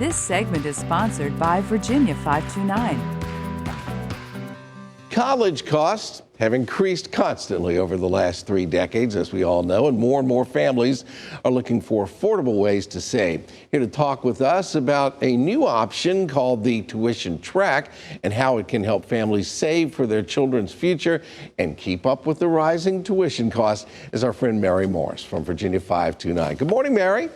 This segment is sponsored by Virginia529. College costs have increased constantly over the last 3 decades, as we all know, and more families are looking for affordable ways to save. Here to talk with us about a new option called the Tuition Track and how it can help families save for their children's future and keep up with the rising tuition costs is our friend Mary Morris from Virginia529. Good morning, Mary.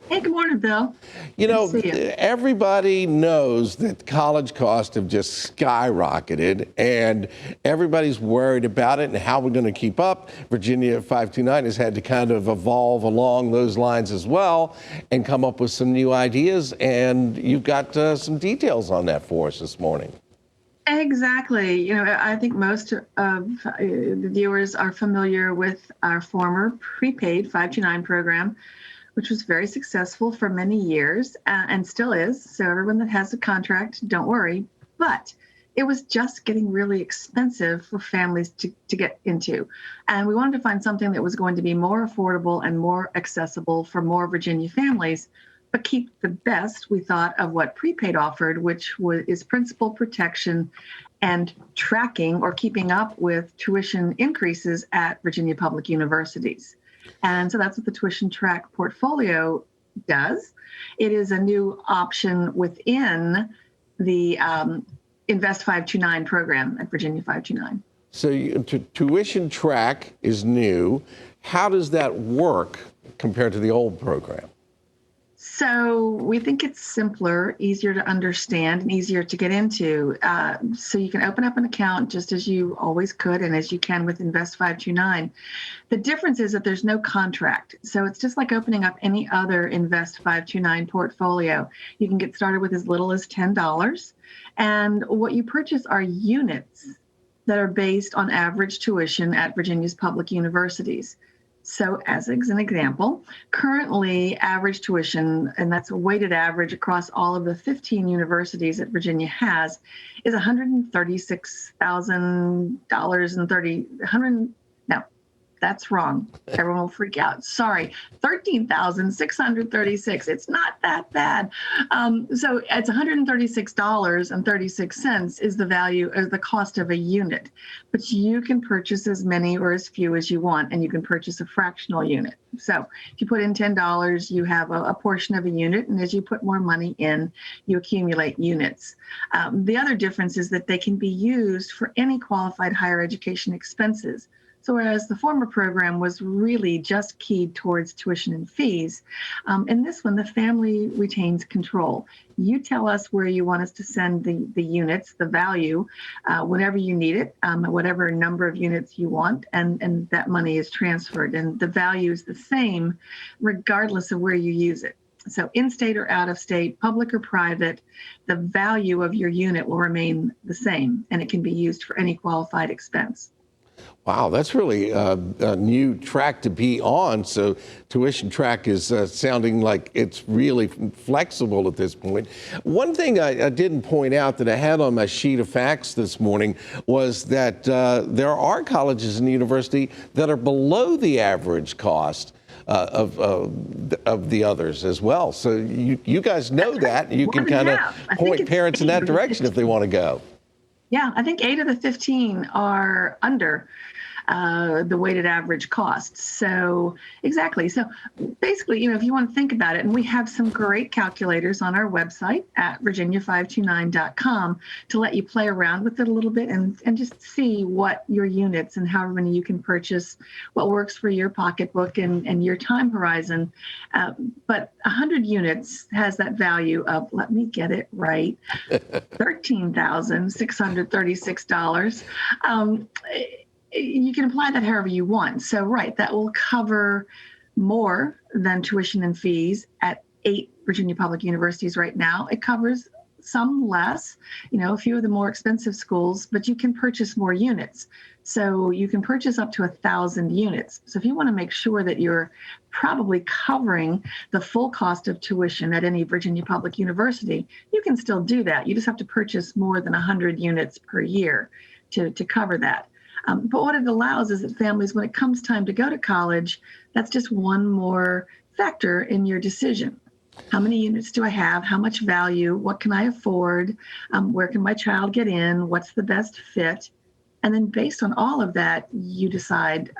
Hey, good morning, Bill. You know, Good to see you. everybody knows that college costs have just skyrocketed, and everybody's worried about it and how we're going to keep up. Virginia529 has had to kind of evolve along those lines as well and come up with some new ideas, and you've got some details on that for us this morning. Exactly. You know, I think most of the viewers are familiar with our former prepaid 529 program, which was very successful for many years and still is. So everyone that has a contract, don't worry. But it was just getting really expensive for families to get into. And we wanted to find something that was going to be more affordable and more accessible for more Virginia families, but keep the best, we thought, of what prepaid offered, which is principal protection and tracking or keeping up with tuition increases at Virginia public universities. And so that's what the Tuition Track portfolio does. It is a new option within the Invest 529 program at Virginia529. So Tuition Track is new. How does that work compared to the old program? So we think it's simpler, easier to understand, and easier to get into. So you can open up an account just as you always could and as you can with Invest 529. The difference is that there's no contract. So it's just like opening up any other Invest 529 portfolio. You can get started with as little as $10. And what you purchase are units that are based on average tuition at Virginia's public universities. So as an example, currently average tuition, and that's a weighted average across all of the 15 universities that Virginia has, is $136,000 no, that's wrong. Everyone will freak out. Sorry, $13,636. It's not that bad. So it's $136.36 is the value of the cost of a unit, but you can purchase as many or as few as you want, and you can purchase a fractional unit. So if you put in $10, you have a portion of a unit, and as you put more money in, you accumulate units. The other difference is that they can be used for any qualified higher education expenses. So whereas the former program was really just keyed towards tuition and fees, in this one, the family retains control. You tell us where you want us to send the units, the value, whenever you need it, whatever number of units you want, and that money is transferred. And the value is the same regardless of where you use it. So in-state or out-of-state, public or private, the value of your unit will remain the same, and it can be used for any qualified expense. Wow, that's really a new track to be on. So Tuition Track is sounding like it's really flexible at this point. One thing I didn't point out that I had on my sheet of facts this morning was that there are colleges and universities that are below the average cost of the others as well. So you guys know that. You can kind of point parents in that direction if they want to go. Yeah, I think 8 of the 15 are under the weighted average cost. So exactly. So basically, you know, if you want to think about it, and we have some great calculators on our website at Virginia529.com to let you play around with it a little bit and just see what your units and however many you can purchase, what works for your pocketbook and your time horizon. But 100 units has that value of, let me get it right, $13,636. You can apply that however you want. So, right, that will cover more than tuition and fees at 8 Virginia public universities right now. It covers some less, you know, a few of the more expensive schools, but you can purchase more units. So you can purchase up to 1,000 units. So if you want to make sure that you're probably covering the full cost of tuition at any Virginia public university, you can still do that. You just have to purchase more than 100 units per year to cover that. But what it allows is that families, when it comes time to go to college, that's just one more factor in your decision. How many units do I have? How much value? What can I afford? Where can my child get in? What's the best fit? And then based on all of that, you decide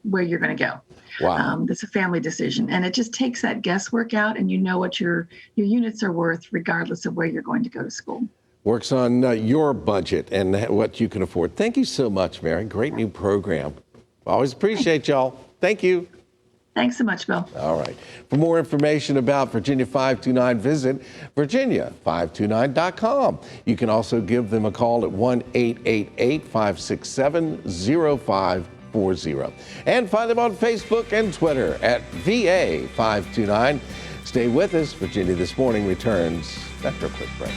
where you're going to go. Wow. That's a family decision. And it just takes that guesswork out, and you know what your units are worth regardless of where you're going to go to school. Works on your budget and what you can afford. Thank you so much, Mary. Great new program. Always appreciate y'all. Thank you. Thanks so much, Bill. All right. For more information about Virginia529, visit Virginia529.com. You can also give them a call at 1-888-567-0540. And find them on Facebook and Twitter at VA529. Stay with us. Virginia This Morning returns after a quick break.